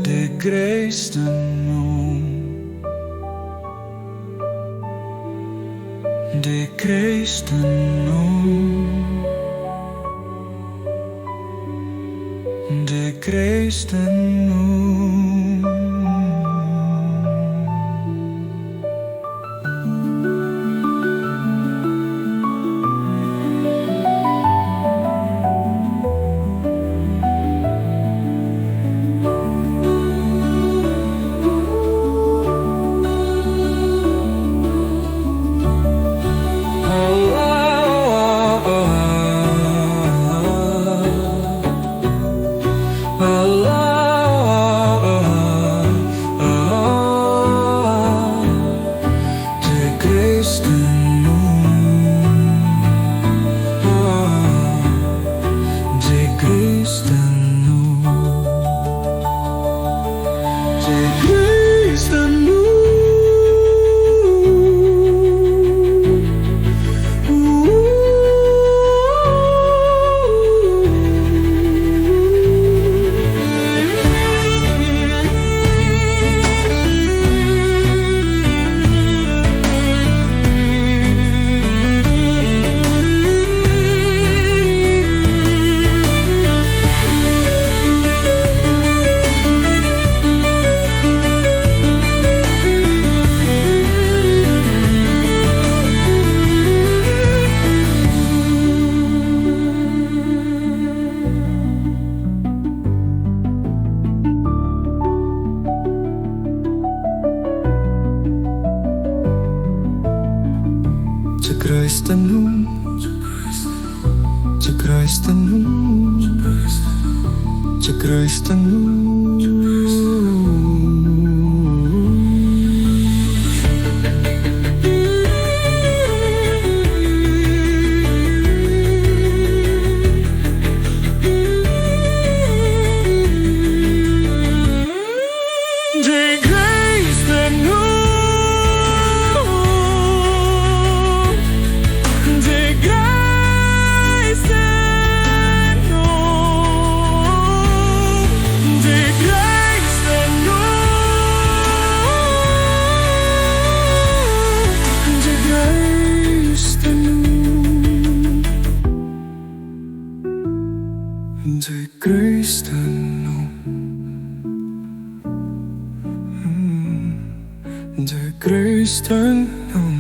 De Gre, issten Numm. De Gre, issten Numm. De Gre, issten Numm. Alla, De Gre, issten Numm. De Gre, issten Numm. De Gre, issten Numm. De Gre, issten Numm. De Gre, issten Numm. De Gre, issten Numm. De Gre, issten Numm. De Gre, issten Numm. De Gre, issten Numm. De Gre, issten Numm. De Gre, issten Numm. De Gre, issten Numm.